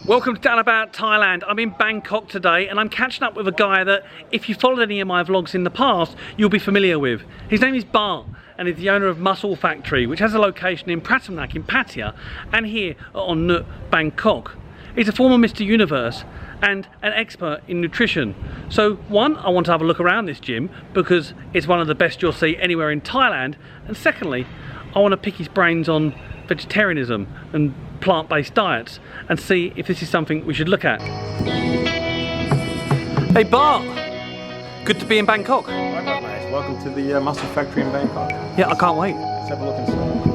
Welcome to Down About Thailand. I'm in Bangkok today and I'm catching up with a guy that if you followed any of my vlogs in the past you'll be familiar with. His name is Bart and he's the owner of Muscle Factory, which has a location in Pratamanak in Pattaya and here on Nut, Bangkok. He's a former Mr. Universe and an expert in nutrition. So one, I want to have a look around this gym because it's one of the best you'll see anywhere in Thailand, and secondly I want to pick his brains on vegetarianism and plant-based diets and see if this is something we should look at. Hey Bart, good to be in Bangkok. Likewise, mate. Welcome to the Muscle Factory in Bangkok. Yeah, I can't wait. Let's have a look inside.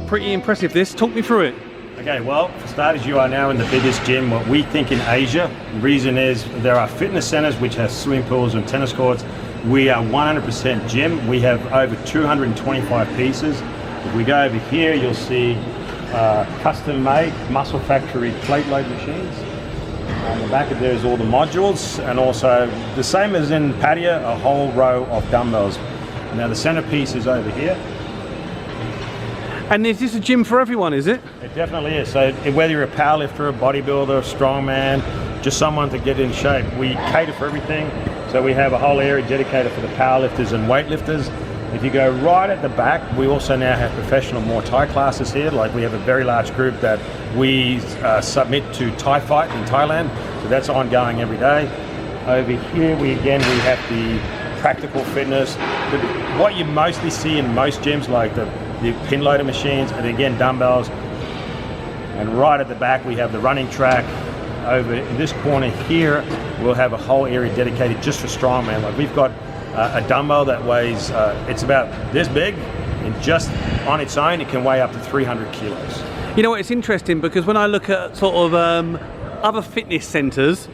Pretty impressive this. Talk me through it. Okay, well, for starters, you are now in the biggest gym, what we think in Asia. The reason is there are fitness centers which have swimming pools and tennis courts. We are 100% gym. We have over 225 pieces. If we go over here, you'll see custom-made Muscle Factory plate load machines. On the back of there is all the modules, and also the same as in Pattaya, a whole row of dumbbells. Now the centerpiece is over here. And is this a gym for everyone, is it? It definitely is. So whether you're a powerlifter, a bodybuilder, a strongman, just someone to get in shape, we cater for everything. So we have a whole area dedicated for the powerlifters and weightlifters. If you go right at the back, we also now have professional Muay Thai classes here. Like we have a very large group that we submit to Thai Fight in Thailand. So that's ongoing every day. Over here, we have the practical fitness. But what you mostly see in most gyms, like the pin loader machines, and again dumbbells, and right at the back we have the running track. Over in this corner here we'll have a whole area dedicated just for strongman. Like we've got a dumbbell that weighs it's about this big, and just on its own it can weigh up to 300 kilos. You know what, it's interesting because when I look at sort of other fitness centers,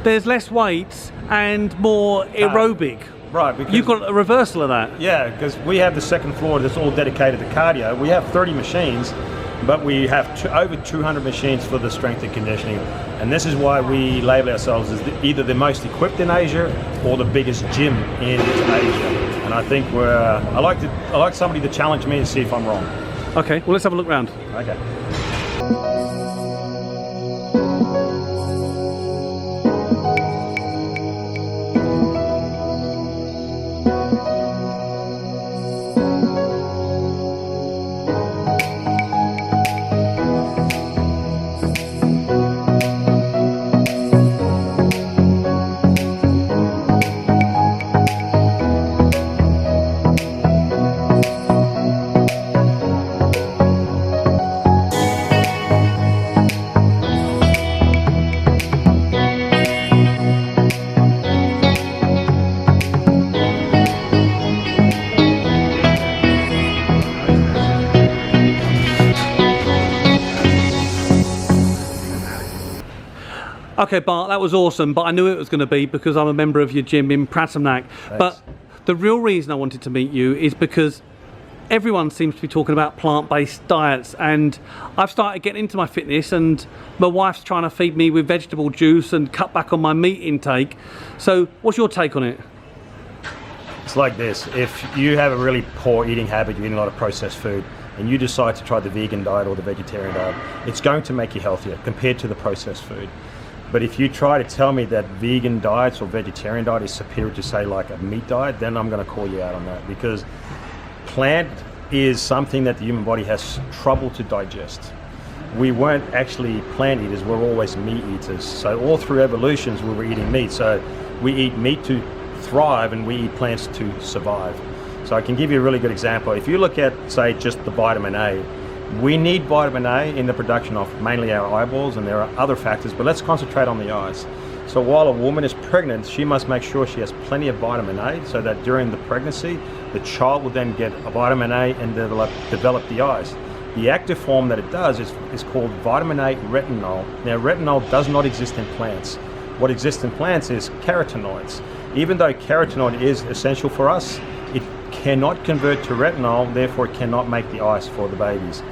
there's less weights and more aerobic. Right, because you've got a reversal of that. Yeah, because we have the second floor that's all dedicated to cardio. We have 30 machines, but we have over 200 machines for the strength and conditioning. And this is why we label ourselves as either the most equipped in Asia or the biggest gym in Asia. And I think I like somebody to challenge me and see if I'm wrong. Okay, well let's have a look round. Okay. Okay, Bart, that was awesome, but I knew it was going to be because I'm a member of your gym in Pratamanak. But the real reason I wanted to meet you is because everyone seems to be talking about plant-based diets, and I've started getting into my fitness, and my wife's trying to feed me with vegetable juice and cut back on my meat intake. So what's your take on it? It's like this. If you have a really poor eating habit, you're eating a lot of processed food, and you decide to try the vegan diet or the vegetarian diet, it's going to make you healthier compared to the processed food. But if you try to tell me that vegan diets or vegetarian diet is superior to, say, like a meat diet, then I'm going to call you out on that, because plant is something that the human body has trouble to digest. We weren't actually plant eaters, we're always meat eaters. So all through evolutions we were eating meat. So we eat meat to thrive and we eat plants to survive. So I can give you a really good example. If you look at, say, just the vitamin A, we need vitamin A in the production of mainly our eyeballs, and there are other factors, but let's concentrate on the eyes. So while a woman is pregnant, she must make sure she has plenty of vitamin A so that during the pregnancy, the child will then get a vitamin A and develop the eyes. The active form that it does is called vitamin A retinol. Now, retinol does not exist in plants. what exists in plants is carotenoids. Even though carotenoid is essential for us, it cannot convert to retinol, therefore it cannot make the eyes for the babies.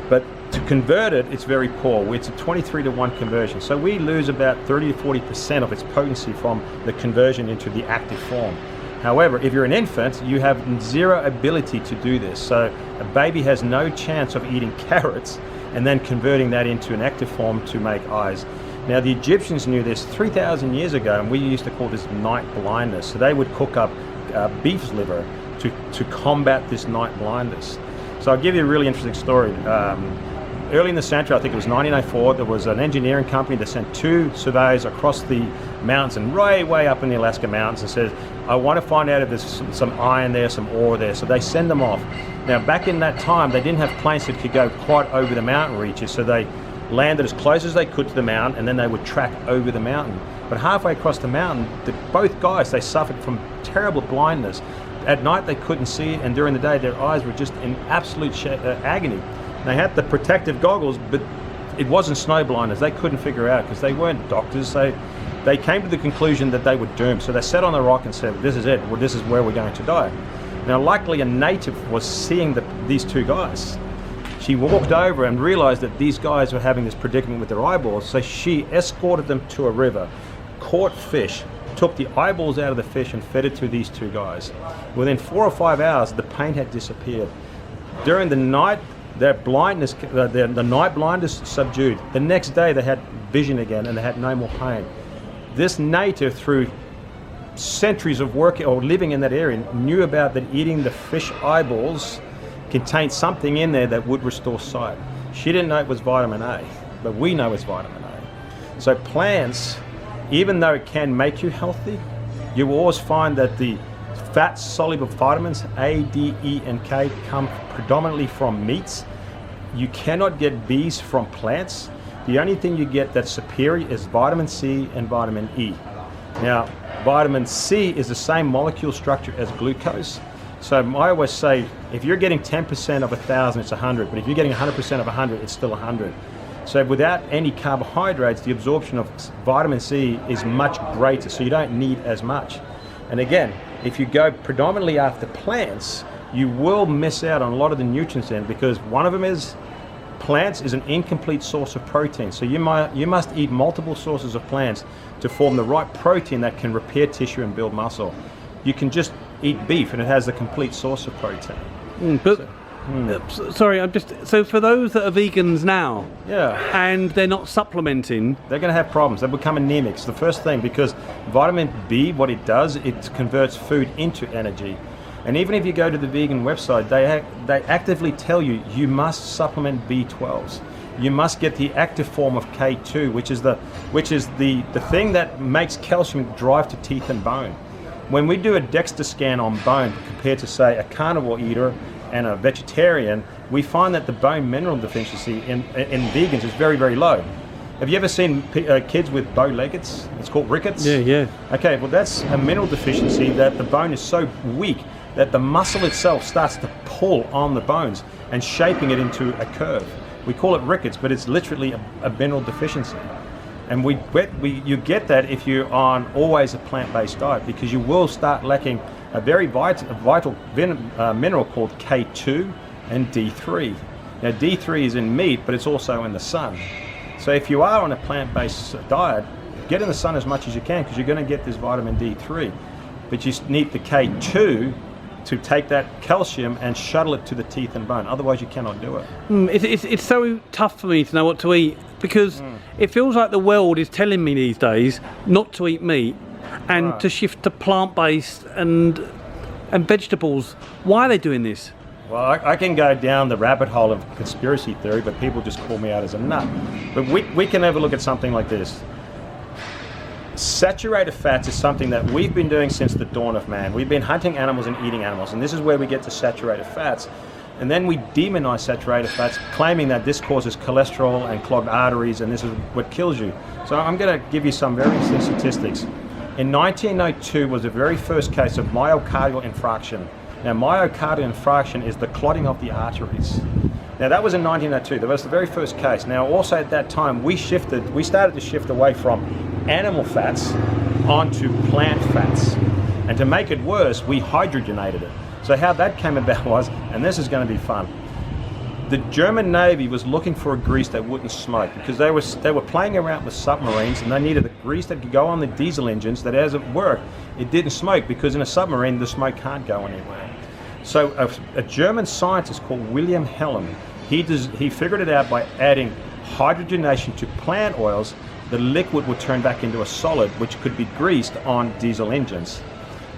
But to convert it, it's very poor. It's a 23-to-1 conversion. So we lose about 30 to 40% of its potency from the conversion into the active form. However, if you're an infant, you have zero ability to do this. So a baby has no chance of eating carrots and then converting that into an active form to make eyes. Now, the Egyptians knew this 3,000 years ago, and we used to call this night blindness. So they would cook up beef's liver to combat this night blindness. So I'll give you a really interesting story. Early in the century, I think it was 1904, there was an engineering company that sent 2 surveyors across the mountains and way up in the Alaska mountains and said, I want to find out if there's some iron there, some ore there. So they send them off. Now, back in that time, they didn't have planes that could go quite over the mountain reaches, so they landed as close as they could to the mountain, and then they would track over the mountain. But halfway across the mountain, both guys, they suffered from terrible blindness. At night, they couldn't see, and during the day, their eyes were just in absolute agony. They had the protective goggles, but it wasn't snow blindness. They couldn't figure out because they weren't doctors. They came to the conclusion that they were doomed. So they sat on the rock and said, this is it. Well, this is where we're going to die. Now, luckily, a native was seeing these 2 guys. She walked over and realized that these guys were having this predicament with their eyeballs. So she escorted them to a river, caught fish, took the eyeballs out of the fish and fed it to these 2 guys. Within 4 or 5 hours, the pain had disappeared. During the night, their blindness, the night blindness subdued. The next day they had vision again and they had no more pain. This native, through centuries of work or living in that area, knew about that eating the fish eyeballs contained something in there that would restore sight. She didn't know it was vitamin A, but we know it's vitamin A. So plants, even though it can make you healthy, you will always find that the fat-soluble vitamins A, D, E, and K come predominantly from meats. You cannot get Bs from plants. The only thing you get that's superior is vitamin C and vitamin E. Now, vitamin C is the same molecule structure as glucose. So I always say, if you're getting 10% of 1,000, it's 100. But if you're getting 100% of 100, it's still 100. So without any carbohydrates, the absorption of vitamin C is much greater, so you don't need as much. And again, if you go predominantly after plants, you will miss out on a lot of the nutrients in, because one of them is plants is an incomplete source of protein. So you must eat multiple sources of plants to form the right protein that can repair tissue and build muscle. You can just eat beef and it has the complete source of protein. Sorry, so for those that are vegans now, yeah, and they're not supplementing, they're going to have problems. They become anemic. It's the first thing, because vitamin B, what it does, it converts food into energy. And even if you go to the vegan website, they actively tell you must supplement B12s. You must get the active form of K2, which is the thing that makes calcium drive to teeth and bone. When we do a DEXA scan on bone compared to, say, a carnivore eater and a vegetarian, we find that the bone mineral deficiency in vegans is very, very low. Have you ever seen kids with bow-leggeds? It's called rickets. Yeah. Okay, well that's a mineral deficiency, that the bone is so weak that the muscle itself starts to pull on the bones and shaping it into a curve. We call it rickets, but it's literally a mineral deficiency. And you get that if you're on always a plant-based diet, because you will start lacking a very vital mineral called K2 and D3. Now D3 is in meat, but it's also in the sun. So if you are on a plant-based diet, get in the sun as much as you can, because you're going to get this vitamin D3. But you need the K2 to take that calcium and shuttle it to the teeth and bone. Otherwise you cannot do it. It's so tough for me to know what to eat, because it feels like the world is telling me these days not to eat meat and to shift to plant-based and vegetables. Why are they doing this? Well, I can go down the rabbit hole of conspiracy theory, but people just call me out as a nut. But we can have a look at something like this. Saturated fats is something that we've been doing since the dawn of man. We've been hunting animals and eating animals, and this is where we get to saturated fats. And then we demonize saturated fats, claiming that this causes cholesterol and clogged arteries, and this is what kills you. So I'm going to give you some very interesting statistics. In 1902 was the very first case of myocardial infarction. Now, myocardial infarction is the clotting of the arteries. Now, that was in 1902. That was the very first case. Now, also at that time, we started to shift away from animal fats onto plant fats. And to make it worse, we hydrogenated it. So how that came about was, and this is going to be fun, the German Navy was looking for a grease that wouldn't smoke because they were playing around with submarines and they needed a grease that could go on the diesel engines that as it worked, it didn't smoke because in a submarine the smoke can't go anywhere. So a German scientist called William Helm, he figured it out by adding hydrogenation to plant oils. The liquid would turn back into a solid which could be greased on diesel engines.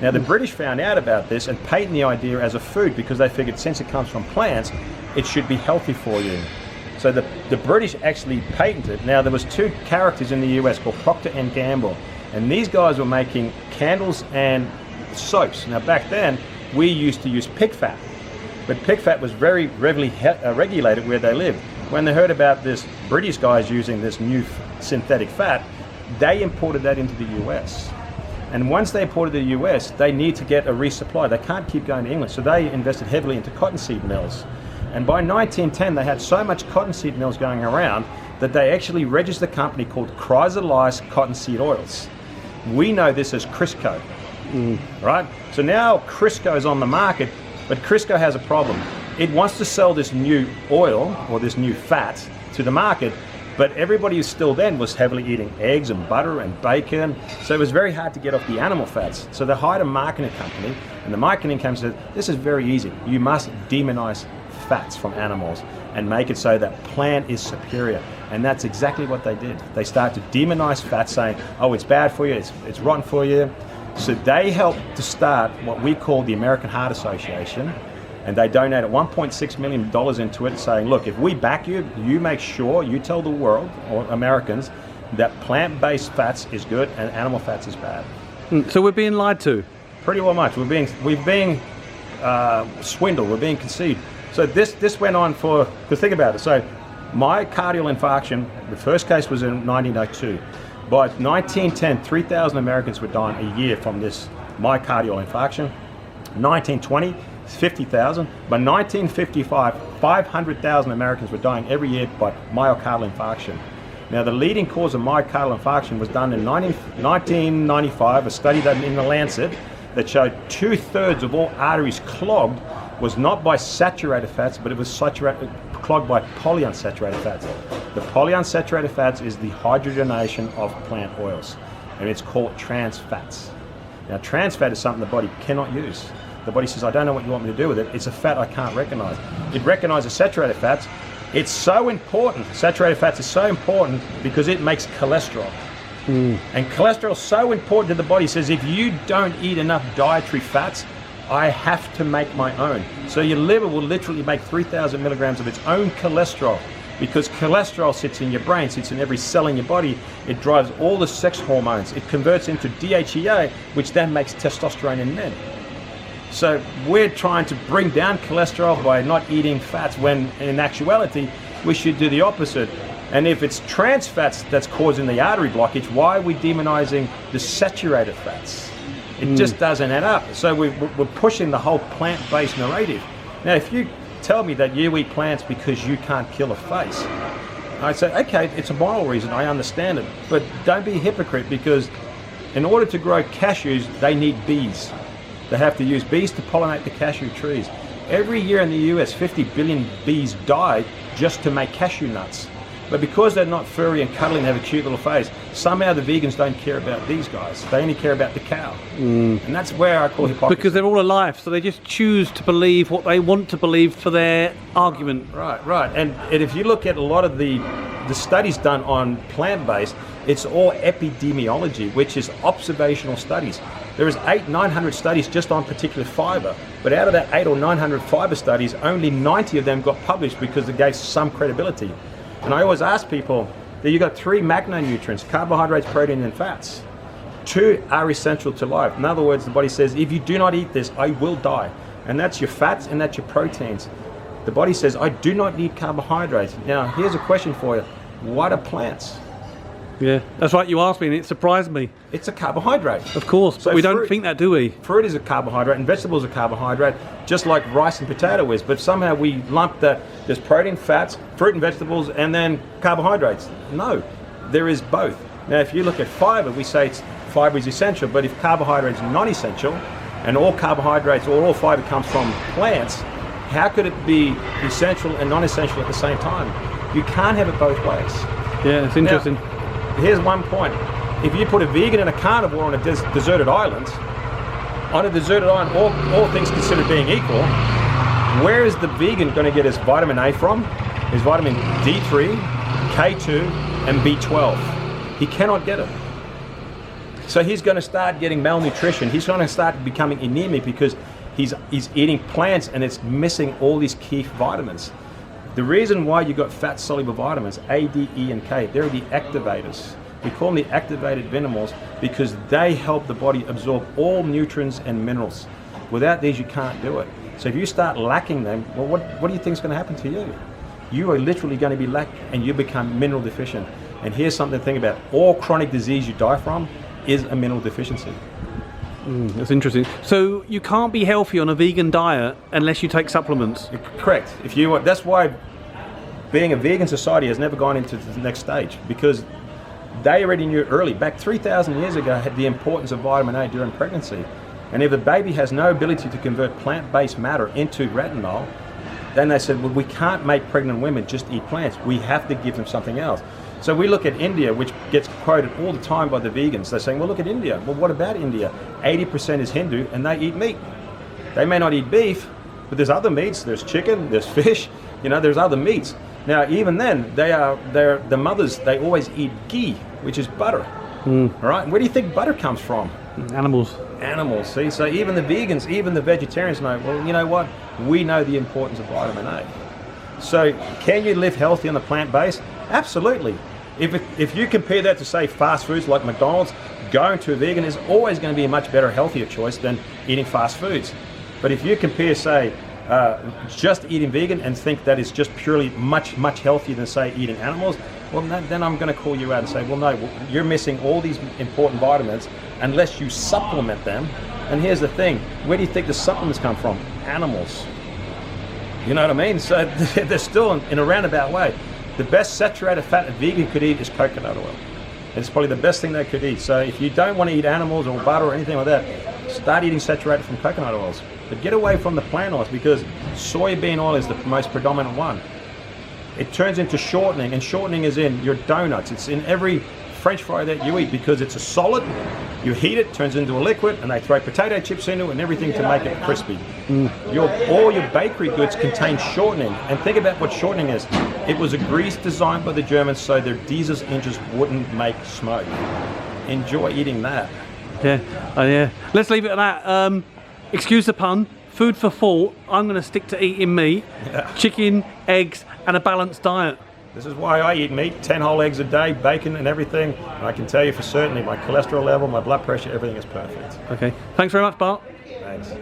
Now the British found out about this and patented the idea as a food because they figured since it comes from plants, it should be healthy for you. So the British actually patented it. Now there was two characters in the US called Procter and Gamble, and these guys were making candles and soaps. Now back then we used to use pig fat, but pig fat was very readily regulated where they lived. When they heard about this British guys using this new synthetic fat, they imported that into the US. And once they imported to the US, they need to get a resupply. They can't keep going to England. So they invested heavily into cottonseed mills. And by 1910, they had so much cottonseed mills going around that they actually registered a company called Chrysalis Cottonseed Oils. We know this as Crisco, right? So now Crisco is on the market, but Crisco has a problem. It wants to sell this new oil or this new fat to the market, but everybody who still then was heavily eating eggs and butter and bacon, so it was very hard to get off the animal fats. So they hired a marketing company, and the marketing company said, this is very easy. You must demonize fats from animals and make it so that plant is superior. And that's exactly what they did. They started to demonize fat, saying, oh, it's bad for you, it's rotten for you. So they helped to start what we call the American Heart Association, and they donated $1.6 million into it, saying, look, if we back you, you make sure you tell the world, or Americans, that plant-based fats is good and animal fats is bad. So we're being lied to? Pretty well much. We're being swindled, we're being deceived. So this went on for, because think about it, so myocardial infarction, the first case was in 1902. By 1910, 3,000 Americans were dying a year from this myocardial infarction. 1920, 50,000. By 1955, 500,000 Americans were dying every year by myocardial infarction. Now, the leading cause of myocardial infarction was done in 1995, a study done in the Lancet that showed 2/3 of all arteries clogged was not by saturated fats, but it was clogged by polyunsaturated fats. The polyunsaturated fats is the hydrogenation of plant oils, and it's called trans fats. Now, trans fat is something the body cannot use. The body says, I don't know what you want me to do with it. It's a fat I can't recognize. It recognizes saturated fats. It's so important. Saturated fats is so important because it makes cholesterol. And cholesterol is so important to the body. It says, if you don't eat enough dietary fats, I have to make my own. So your liver will literally make 3,000 milligrams of its own cholesterol, because cholesterol sits in your brain, sits in every cell in your body. It drives all the sex hormones. It converts into DHEA, which then makes testosterone in men. So we're trying to bring down cholesterol by not eating fats, when in actuality we should do the opposite. And if it's trans fats that's causing the artery blockage, why are we demonizing the saturated fats? It just doesn't add up. So we're pushing the whole plant-based narrative. Now, if you tell me that you eat plants because you can't kill a face, I say, okay, it's a moral reason, I understand it, but don't be a hypocrite, because in order to grow cashews, they need bees. They have to use bees to pollinate the cashew trees. Every year in the US, 50 billion bees die just to make cashew nuts. But because they're not furry and cuddly and have a cute little face, somehow the vegans don't care about these guys. They only care about the cow. And that's where I call hypocrisy. Because they're all alive, so they just choose to believe what they want to believe for their argument. Right. And if you look at a lot of the studies done on plant-based, it's all epidemiology, which is observational studies. There is 800-900 studies just on particular fiber, but out of that 800 or 900 fiber studies, only 90 of them got published because they gave some credibility. And I always ask people that you got 3 macronutrients: carbohydrates, protein, and fats. 2 are essential to life. In other words, the body says, if you do not eat this, I will die. And that's your fats and that's your proteins. The body says, I do not need carbohydrates. Now, here's a question for you. What are plants? Yeah, that's right, you asked me and it surprised me. It's a carbohydrate. Of course, but so we don't think that, do we? Fruit is a carbohydrate and vegetables are carbohydrate, just like rice and potato is, but somehow we lump that there's protein, fats, fruit and vegetables, and then carbohydrates. No, there is both. Now, if you look at fiber, we say fiber is essential, but if carbohydrate is non-essential, and all carbohydrates or all fiber comes from plants, how could it be essential and non-essential at the same time? You can't have it both ways. Yeah, it's interesting. Now, here's one point. If you put a vegan and a carnivore on a deserted island, all things considered being equal, where is the vegan going to get his vitamin A from? His vitamin D3, K2, and B12. He cannot get it. So he's going to start getting malnutrition. He's going to start becoming anemic because he's eating plants and it's missing all these key vitamins. The reason why you got fat soluble vitamins, A, D, E, and K, they're the activators. We call them the activated minerals because they help the body absorb all nutrients and minerals. Without these, you can't do it. So if you start lacking them, well, what do you think is going to happen to you? You are literally going to be lacking and you become mineral deficient. And here's something to think about. All chronic disease you die from is a mineral deficiency. That's interesting. So you can't be healthy on a vegan diet unless you take supplements? Correct. That's why being a vegan society has never gone into the next stage, because they already knew early, back 3,000 years ago, had the importance of vitamin A during pregnancy. And if the baby has no ability to convert plant-based matter into retinol, then they said, well, we can't make pregnant women just eat plants. We have to give them something else. So we look at India, which gets quoted all the time by the vegans. They're saying, well, look at India. Well, what about India? 80% is Hindu and they eat meat. They may not eat beef, but there's other meats. There's chicken, there's fish, there's other meats. Now, even then, the mothers, they always eat ghee, which is butter. All right, and where do you think butter comes from? Animals. Animals, see? So even the vegans, even the vegetarians know, well, you know what? We know the importance of vitamin A. So can you live healthy on the plant-based? Absolutely. If you compare that to, say, fast foods like McDonald's, going to a vegan is always going to be a much better, healthier choice than eating fast foods. But if you compare, say, just eating vegan and think that is just purely much healthier than, say, eating animals, well, then I'm going to call you out and say, well, no, you're missing all these important vitamins unless you supplement them. And here's the thing, where do you think the supplements come from? Animals. You know what I mean? So they're still in a roundabout way. The best saturated fat a vegan could eat is coconut oil. It's probably the best thing they could eat. So if you don't want to eat animals or butter or anything like that, start eating saturated from coconut oils. But get away from the plant oils, because soybean oil is the most predominant one. It turns into shortening, and shortening is in your donuts. It's in every French fry that you eat because it's a solid. You heat it, turns into a liquid, and they throw potato chips into it and everything to make it crispy. All your bakery goods contain shortening. And think about what shortening is. It was a grease designed by the Germans so their diesel engines wouldn't make smoke. Enjoy eating that. Yeah. Let's leave it at that. Excuse the pun. Food for thought. I'm going to stick to eating meat, chicken, eggs, and a balanced diet. This is why I eat meat, 10 whole eggs a day, bacon and everything. And I can tell you for certainty my cholesterol level, my blood pressure, everything is perfect. Okay. Thanks very much, Bart. Thanks.